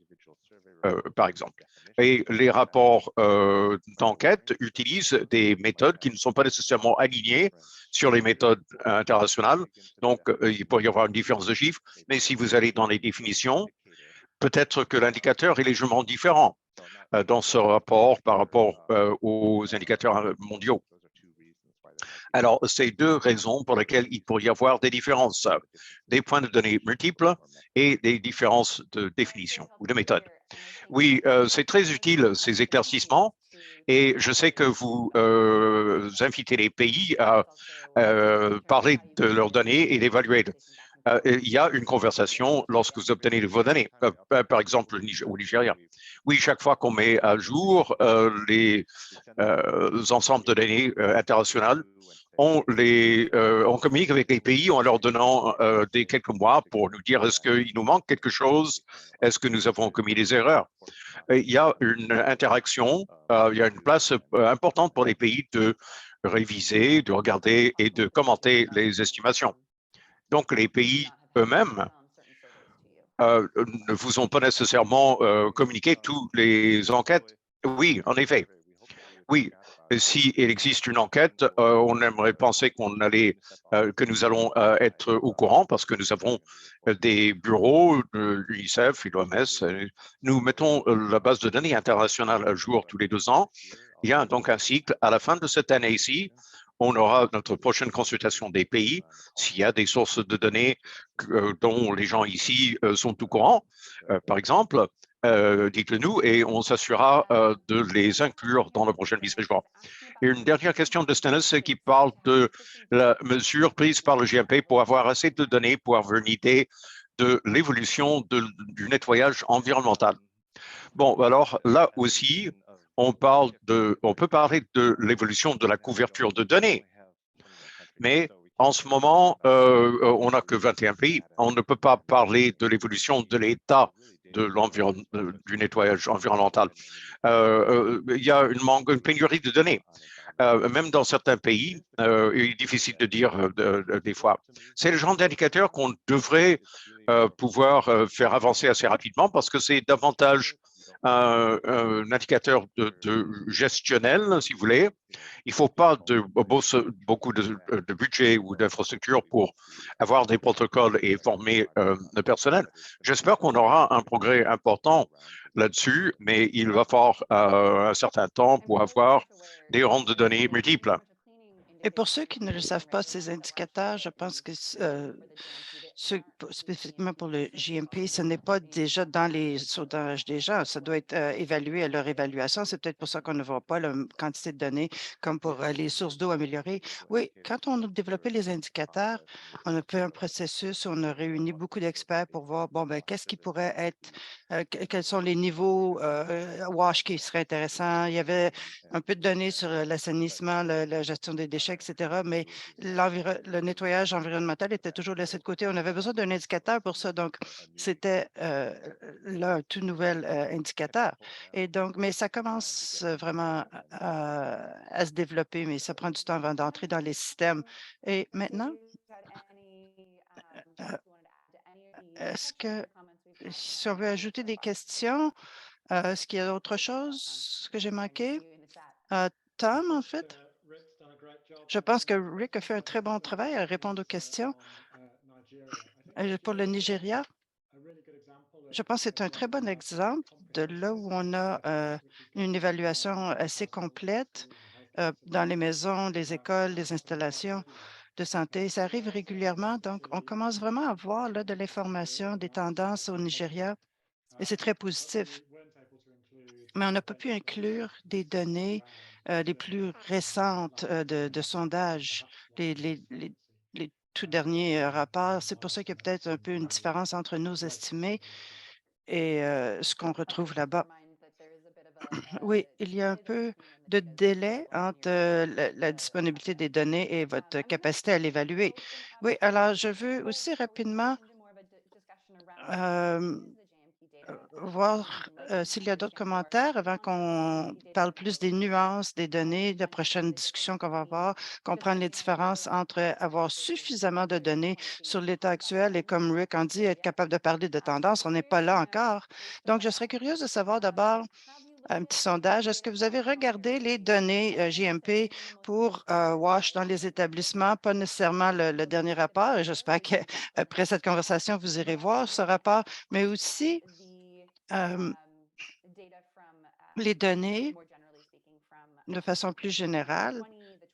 par exemple. Et les rapports d'enquête utilisent des méthodes qui ne sont pas nécessairement alignées sur les méthodes internationales. Donc, il pourrait y avoir une différence de chiffres, mais si vous allez dans les définitions, peut-être que l'indicateur est légèrement différent dans ce rapport par rapport aux indicateurs mondiaux. Alors, c'est deux raisons pour lesquelles il pourrait y avoir des différences, des points de données multiples et des différences de définition ou de méthode. Oui, c'est très utile, ces éclaircissements, et je sais que vous invitez les pays à parler de leurs données et d'évaluer. Il y a une conversation lorsque vous obtenez vos données, par exemple au Nigeria. Oui, chaque fois qu'on met à jour les ensembles de données internationales, on communique avec les pays en leur donnant des quelques mois pour nous dire est-ce qu'il nous manque quelque chose, est-ce que nous avons commis des erreurs. Il y a une interaction, il y a une place importante pour les pays de réviser, de regarder et de commenter les estimations. Donc, les pays eux-mêmes ne vous ont pas nécessairement communiqué toutes les enquêtes. Oui, en effet. Oui, si il existe une enquête, on aimerait penser que nous allons être au courant parce que nous avons des bureaux de l'UNICEF et l'OMS. Nous mettons la base de données internationale à jour tous les 2 ans Il y a donc un cycle. À la fin de cette année-ci, on aura notre prochaine consultation des pays. S'il y a des sources de données dont les gens ici sont au courant, par exemple, dites-le nous et on s'assurera de les inclure dans la prochaine mise à jour. Et une dernière question de Stennis qui parle de la mesure prise par le GMP pour avoir assez de données pour avoir une idée de l'évolution du nettoyage environnemental. Bon, alors là aussi, on peut parler de l'évolution de la couverture de données, mais en ce moment, on n'a que 21 pays. On ne peut pas parler de l'évolution de l'état du nettoyage environnemental. Il y a une pénurie de données. Même dans certains pays, il est difficile de dire des fois. C'est le genre d'indicateur qu'on devrait pouvoir faire avancer assez rapidement parce que c'est davantage un indicateur de gestionnel, si vous voulez. Il ne faut pas beaucoup de budget ou d'infrastructure pour avoir des protocoles et former le personnel. J'espère qu'on aura un progrès important là-dessus, mais il va falloir un certain temps pour avoir des rondes de données multiples. Et pour ceux qui ne le savent pas, ces indicateurs, je pense que spécifiquement pour le JMP, ce n'est pas déjà dans les sondages des gens. Ça doit être évalué à leur évaluation. C'est peut-être pour ça qu'on ne voit pas la quantité de données comme pour les sources d'eau améliorées. Oui, quand on a développé les indicateurs, on a fait un processus, on a réuni beaucoup d'experts pour voir, bon, ben, qu'est-ce qui pourrait être, quels sont les niveaux WASH qui seraient intéressants. Il y avait un peu de données sur l'assainissement, la gestion des déchets, etc. Mais le nettoyage environnemental était toujours laissé de côté. On avait besoin d'un indicateur pour ça. Donc, c'était là un tout nouvel indicateur. Et donc, mais ça commence vraiment à se développer, mais ça prend du temps avant d'entrer dans les systèmes. Et maintenant, euh, est-ce que si on veut ajouter des questions, est-ce qu'il y a autre chose que j'ai manqué? Euh, Tom, en fait? Je pense que Rick a fait un très bon travail à répondre aux questions. Pour le Nigeria, je pense que c'est un très bon exemple de là où on a une évaluation assez complète dans les maisons, les écoles, les installations de santé. Ça arrive régulièrement, donc on commence vraiment à voir là, de l'information, des tendances au Nigeria, et c'est très positif. Mais on n'a pas pu inclure des données les plus récentes de sondages, les tout derniers rapports. C'est pour ça qu'il y a peut-être un peu une différence entre nos estimés et ce qu'on retrouve là-bas. Oui, il y a un peu de délai entre la disponibilité des données et votre capacité à l'évaluer. Oui, alors je veux aussi rapidement euh, voir s'il y a d'autres commentaires avant qu'on parle plus des nuances des données, de la prochaine discussion qu'on va avoir, comprendre les différences entre avoir suffisamment de données sur l'état actuel et, comme Rick en dit, être capable de parler de tendance. On n'est pas là encore. Donc, je serais curieuse de savoir d'abord un petit sondage. Est-ce que vous avez regardé les données JMP pour WASH dans les établissements, pas nécessairement le dernier rapport, et j'espère qu'après cette conversation, vous irez voir ce rapport, mais aussi euh, les données de façon plus générale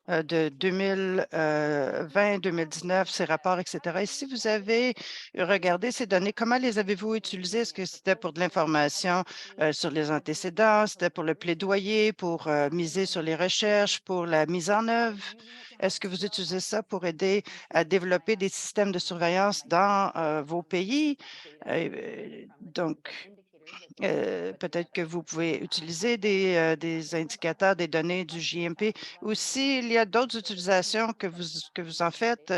de 2020-2019, ces rapports, etc. Et si vous avez regardé ces données, comment les avez-vous utilisées? Est-ce que c'était pour de l'information sur les antécédents? C'était pour le plaidoyer, pour miser sur les recherches, pour la mise en œuvre? Est-ce que vous utilisez ça pour aider à développer des systèmes de surveillance dans vos pays? Donc, peut-être que vous pouvez utiliser des indicateurs, des données du JMP. Ou s'il y a d'autres utilisations que vous en faites,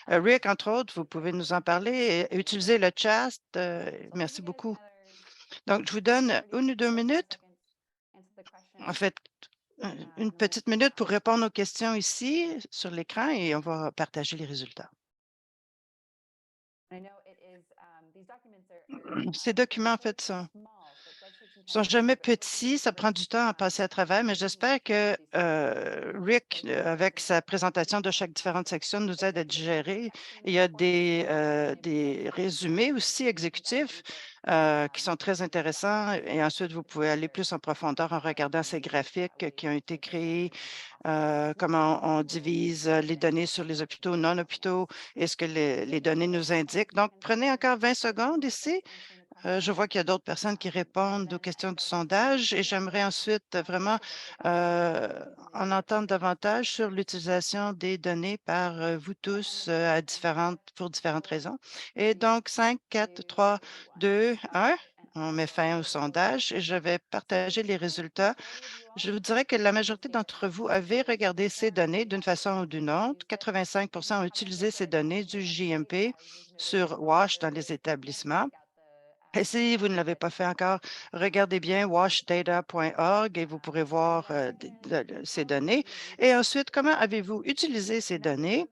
Rick, entre autres, vous pouvez nous en parler. Utiliser le chat. Merci beaucoup. Donc, je vous donne 1 ou 2 minutes. En fait, une petite minute pour répondre aux questions ici sur l'écran et on va partager les résultats. Ces documents, en fait, sont sont jamais petits, ça prend du temps à passer à travers, mais j'espère que Rick, avec sa présentation de chaque différente section, nous aide à digérer. Il y a des résumés aussi exécutifs qui sont très intéressants et ensuite, vous pouvez aller plus en profondeur en regardant ces graphiques qui ont été créés, comment on divise les données sur les hôpitaux, non-hôpitaux et ce que les données nous indiquent. Donc, prenez encore 20 secondes ici. Je vois qu'il y a d'autres personnes qui répondent aux questions du sondage et j'aimerais ensuite vraiment en entendre davantage sur l'utilisation des données par vous tous pour différentes raisons. Et donc, 5, 4, 3, 2, 1. On met fin au sondage et je vais partager les résultats. Je vous dirais que la majorité d'entre vous avez regardé ces données d'une façon ou d'une autre. 85 ont utilisé ces données du JMP sur WASH dans les établissements. Et si vous ne l'avez pas fait encore, regardez bien washdata.org et vous pourrez voir ces données. Et ensuite, comment avez-vous utilisé ces données?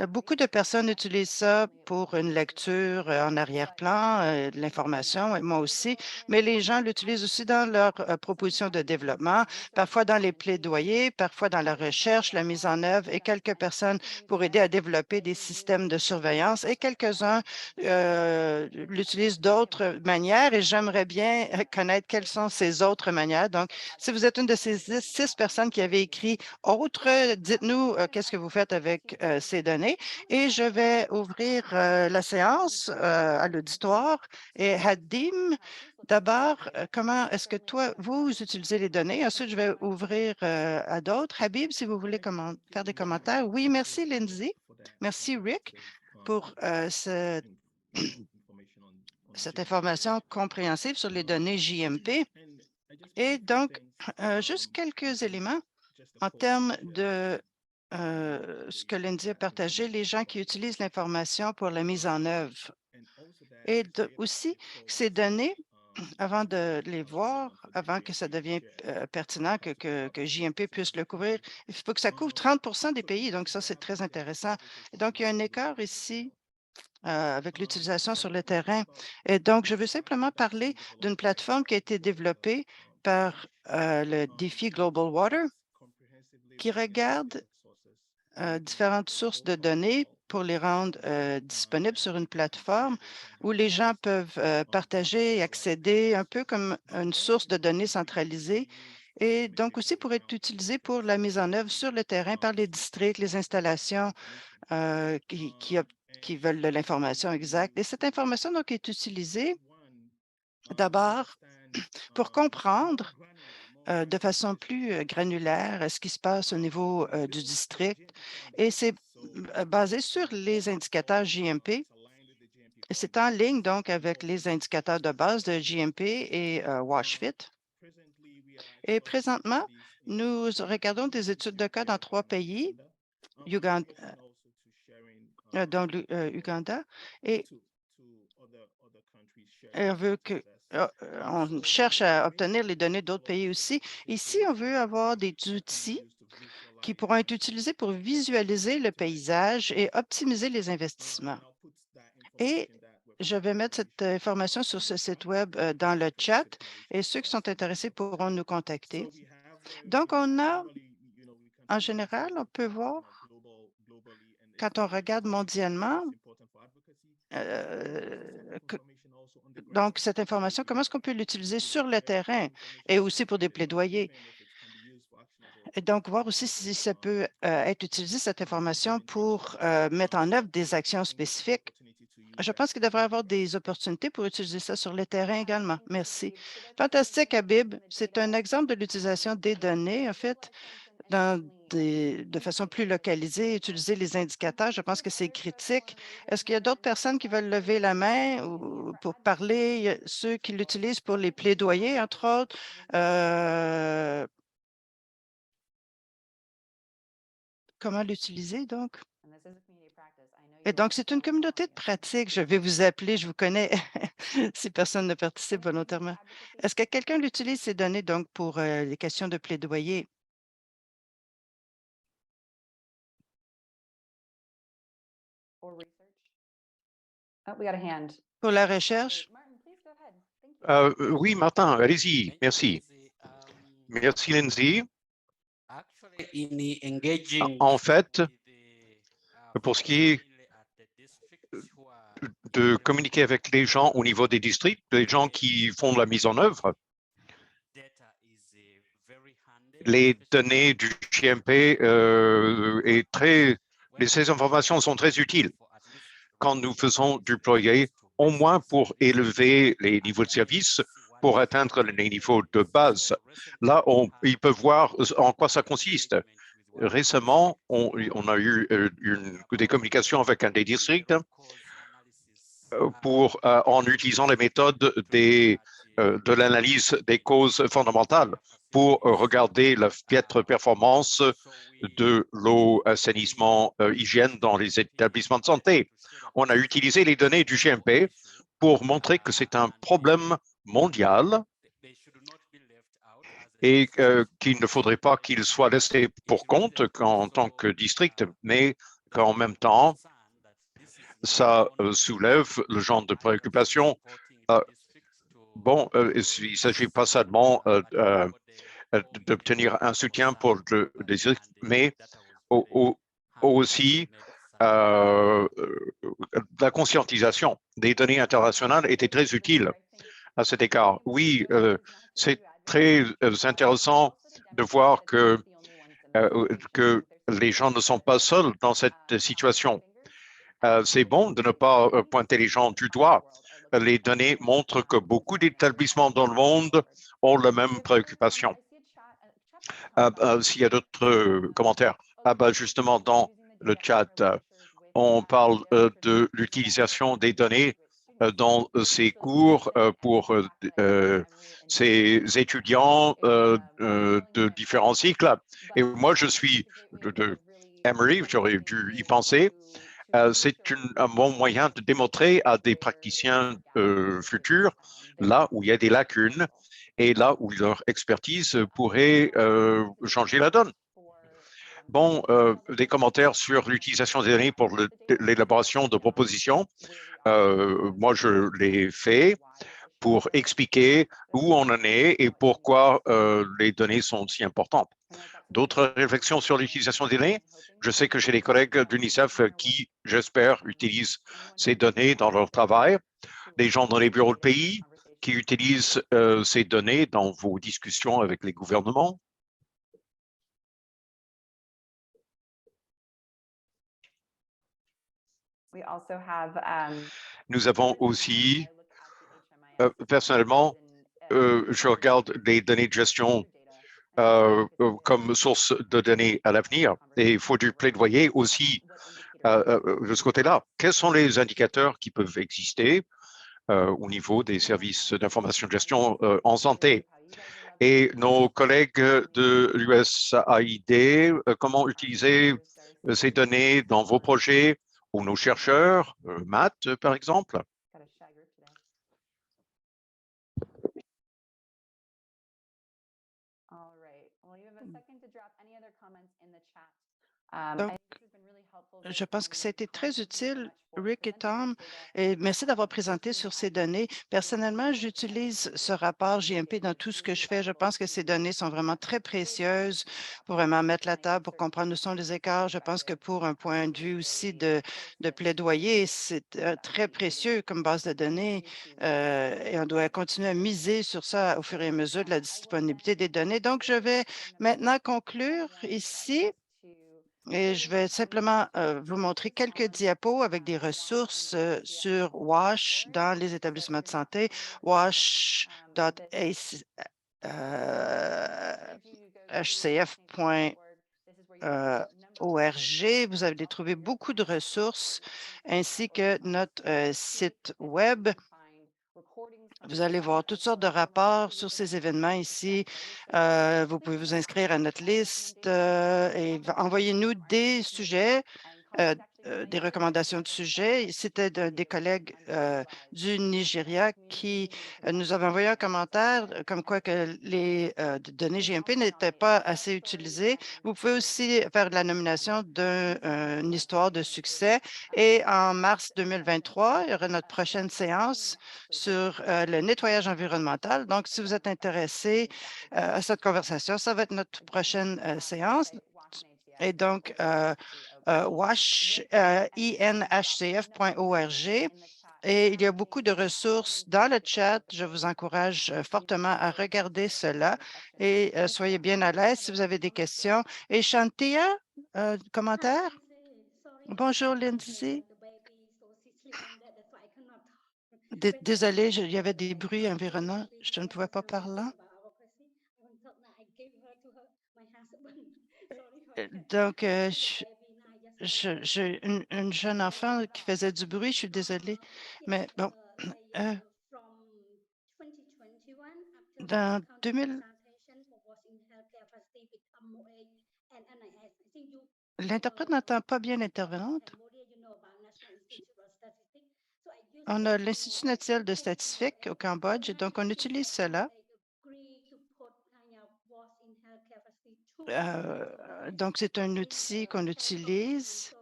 Beaucoup de personnes utilisent ça pour une lecture en arrière-plan, de l'information, et moi aussi, mais les gens l'utilisent aussi dans leurs propositions de développement, parfois dans les plaidoyers, parfois dans la recherche, la mise en œuvre, et quelques personnes pour aider à développer des systèmes de surveillance, et quelques-uns l'utilisent d'autres manières, et j'aimerais bien connaître quelles sont ces autres manières. Donc, si vous êtes une de ces 6 personnes qui avaient écrit autre, dites-nous qu'est-ce que vous faites avec ces données. Et je vais ouvrir la séance à l'auditoire. Et Hadim, d'abord, comment est-ce que toi, vous utilisez les données? Ensuite, je vais ouvrir à d'autres. Habib, si vous voulez faire des commentaires. Oui, merci, Lindsay. Merci, Rick, pour cette information compréhensive sur les données JMP. Et donc, juste quelques éléments. En termes de ce que Lindsay a partagé, les gens qui utilisent l'information pour la mise en œuvre et aussi ces données, avant de les voir, avant que ça devienne pertinent, que JMP puisse le couvrir, il faut que ça couvre 30 des pays. Donc, ça, c'est très intéressant. Et donc, il y a un écart ici avec l'utilisation sur le terrain. Et donc, je veux simplement parler d'une plateforme qui a été développée par le défi Global Water qui regarde différentes sources de données pour les rendre disponibles sur une plateforme où les gens peuvent partager et accéder un peu comme une source de données centralisée et donc aussi pour être utilisé pour la mise en œuvre sur le terrain par les districts, les installations qui veulent de l'information exacte. Et cette information donc est utilisée d'abord pour comprendre de façon plus granulaire ce qui se passe au niveau du district et c'est basé sur les indicateurs JMP. C'est en ligne donc avec les indicateurs de base de JMP et WashFit. Et présentement, nous regardons des études de cas dans 3 pays, Uganda, Uganda, et on veut que on cherche à obtenir les données d'autres pays aussi. Ici, on veut avoir des outils qui pourront être utilisés pour visualiser le paysage et optimiser les investissements. Et je vais mettre cette information sur ce site web dans le chat et ceux qui sont intéressés pourront nous contacter. Donc, on a, en général, on peut voir, quand on regarde mondialement, donc cette information, comment est-ce qu'on peut l'utiliser sur le terrain et aussi pour des plaidoyers? Et donc, voir aussi si ça peut être utilisé, cette information, pour mettre en œuvre des actions spécifiques. Je pense qu'il devrait y avoir des opportunités pour utiliser ça sur le terrain également. Merci. Fantastique, Habib. C'est un exemple de l'utilisation des données, en fait, de façon plus localisée, utiliser les indicateurs. Je pense que c'est critique. Est-ce qu'il y a d'autres personnes qui veulent lever la main ou pour parler? Il y a ceux qui l'utilisent pour les plaidoyers, entre autres. Comment l'utiliser, donc? Et donc, c'est une communauté de pratique. Je vais vous appeler, je vous connais, si personne ne participe volontairement. Est-ce que quelqu'un utilise ces données donc pour les questions de plaidoyer? Pour la recherche? Oui, Martin, allez-y. Merci. Merci, Lindsay. En fait, pour ce qui est de communiquer avec les gens au niveau des districts, les gens qui font la mise en œuvre, les données du GMP ces informations sont très utiles quand nous faisons déployer au moins pour élever les niveaux de service pour atteindre les niveaux de base. Là, ils peuvent voir en quoi ça consiste. Récemment, on a eu des communications avec un des districts en utilisant les méthodes de l'analyse des causes fondamentales pour regarder la piètre performance de l'eau, assainissement, hygiène dans les établissements de santé. On a utilisé les données du GMP pour montrer que c'est un problème mondial et qu'il ne faudrait pas qu'il soit laissé pour compte en tant que district, mais qu'en même temps, ça soulève le genre de préoccupation. Il ne s'agit pas seulement d'obtenir un soutien pour le district, mais aussi la conscientisation des données internationales était très utile à cet égard. Oui, c'est très intéressant de voir que les gens ne sont pas seuls dans cette situation. C'est bon de ne pas pointer les gens du doigt. Les données montrent que beaucoup d'établissements dans le monde ont la même préoccupation. S'il y a d'autres commentaires, justement, dans le chat, on parle de l'utilisation des données dans ces cours pour ces étudiants de différents cycles. Et moi, je suis de Emory, j'aurais dû y penser. C'est un bon moyen de démontrer à des praticiens futurs là où il y a des lacunes et là où leur expertise pourrait changer la donne. Bon, des commentaires sur l'utilisation des données pour l'élaboration de propositions. Moi, je l'ai fait pour expliquer où on en est et pourquoi les données sont si importantes. D'autres réflexions sur l'utilisation des données? Je sais que j'ai des collègues d'UNICEF qui, j'espère, utilisent ces données dans leur travail. Des gens dans les bureaux de pays qui utilisent ces données dans vos discussions avec les gouvernements. Nous avons aussi, personnellement, je regarde les données de gestion comme source de données à l'avenir et il faut du plaidoyer aussi de ce côté-là. Quels sont les indicateurs qui peuvent exister au niveau des services d'information de gestion en santé? Et nos collègues de l'USAID, comment utiliser ces données dans vos projets ou nos chercheurs, Matt, par exemple? Donc, je pense que ça a été très utile, Rick et Tom, et merci d'avoir présenté sur ces données. Personnellement, j'utilise ce rapport JMP dans tout ce que je fais. Je pense que ces données sont vraiment très précieuses pour vraiment mettre la table, pour comprendre où sont les écarts. Je pense que pour un point de vue aussi de plaidoyer, c'est très précieux comme base de données et on doit continuer à miser sur ça au fur et à mesure de la disponibilité des données. Donc, je vais maintenant conclure ici. Et je vais simplement vous montrer quelques diapos avec des ressources sur WASH dans les établissements de santé, wash.hcf.org. Vous allez trouver beaucoup de ressources ainsi que notre site Web. Vous allez voir toutes sortes de rapports sur ces événements ici. Vous pouvez vous inscrire à notre liste et envoyez-nous des sujets des recommandations de sujet. C'était des collègues du Nigeria qui nous avaient envoyé un commentaire comme quoi que les données GMP n'étaient pas assez utilisées. Vous pouvez aussi faire de la nomination d'une histoire de succès. Et en mars 2023, il y aura notre prochaine séance sur le nettoyage environnemental. Donc, si vous êtes intéressé à cette conversation, ça va être notre prochaine séance. Et donc, inhcf.org. Et il y a beaucoup de ressources dans le chat. Je vous encourage fortement à regarder cela et soyez bien à l'aise si vous avez des questions. Et Shantia, Hi, commentaire? Lindsay. Sorry, Bonjour, the Lindsay. baby is so sleep on that. That's why I cannot talk. When Désolée, il y avait when des my bruits when environnants. the Je ne pouvais pas supervisor parler. mentioned about our question, I want to talk now. I gave her to her my husband. Sorry for that. Donc, The baby now just j'ai une jeune enfant qui faisait du bruit. Je suis désolée. yes. Mais bon, euh, From 2021, after my dans county 2000, consultation for was in healthcare facility with MOA and NIS. I think you l'interprète n'entend pas bien l'intervenante. Cambodia, you know about National Institute of Statistics. So I use On that a l'Institut MOA national de to statistique au Cambodge, et donc on utilise cela. agree to put was in healthcare facility tool into Donc, c'est un outil qu'on utilise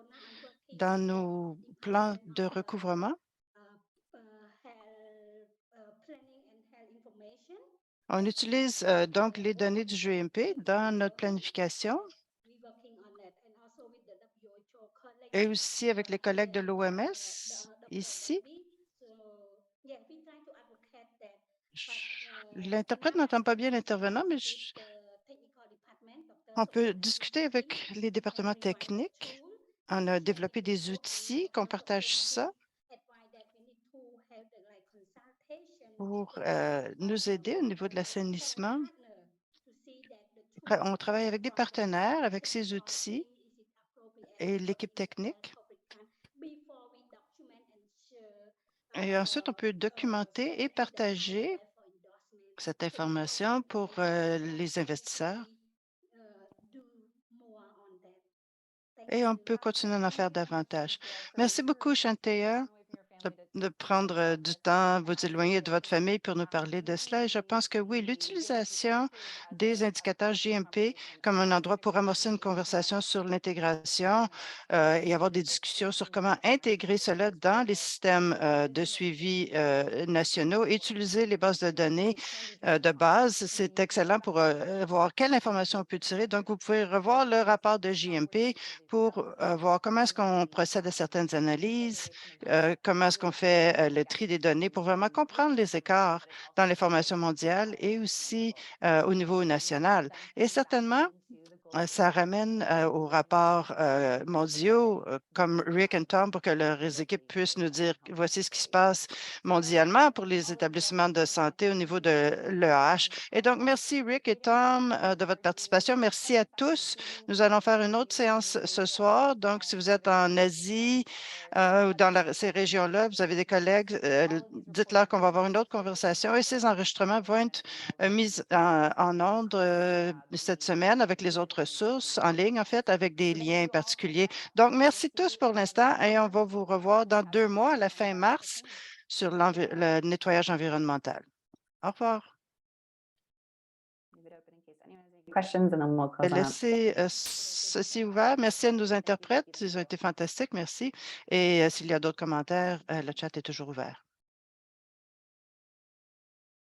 dans nos plans de recouvrement. planning and health information. On utilise donc les données du GMP dans notre planification We working on that and also with the WHO colleague et aussi avec les collègues de here l'OMS ici. WFB. So yeah, we try to advocate that. L'interprète n'entend pas bien l'intervenant, mais The technical department, Dr. on peut Sophia discuter Martin, avec les départements we work the techniques. tool On and a share développé with the des group outils qu'on and partage ça advise that we need to have the like consultation pour with nous aider au niveau de l'assainissement. partner to see that the tool On travaille avec des from the partenaires avec ces reporting outils is it appropriate et for l'équipe this technique. public fund before we document and share Et ensuite, on peut so documenter et that the fund partager there for endorsement. cette So we work information on pour that and les investisseurs. do more on that. Thank Et on you. peut continuer à en faire davantage. Merci beaucoup, Chantea, de prendre du temps, vous éloigner de votre famille pour nous parler de cela. Et je pense que oui, l'utilisation des indicateurs JMP comme un endroit pour amorcer une conversation sur l'intégration et avoir des discussions sur comment intégrer cela dans les systèmes de suivi nationaux, utiliser les bases de données de base, c'est excellent pour voir quelle information on peut tirer. Donc, vous pouvez revoir le rapport de JMP pour voir comment est-ce qu'on procède à certaines analyses, comment est-ce qu'on fait le tri des données pour vraiment comprendre les écarts dans l'information mondiale et aussi au niveau national. Et certainement, ça ramène aux rapports mondiaux comme Rick et Tom pour que leurs équipes puissent nous dire voici ce qui se passe mondialement pour les établissements de santé au niveau de l'EH. Et donc, merci Rick et Tom de votre participation. Merci à tous. Nous allons faire une autre séance ce soir. Donc, si vous êtes en Asie ou dans ces régions-là, vous avez des collègues, dites-leur qu'on va avoir une autre conversation et ces enregistrements vont être mis en onde cette semaine avec les autres ressources en ligne, en fait, avec des liens particuliers. Donc, merci tous pour l'instant et on va vous revoir dans 2 mois, à la fin mars, sur le nettoyage environnemental. Au revoir. Questions and then we'll close on out. Laissez ceci ouvert. Merci à nos interprètes. Ils ont été fantastiques. Merci. Et s'il y a d'autres commentaires, le chat est toujours ouvert.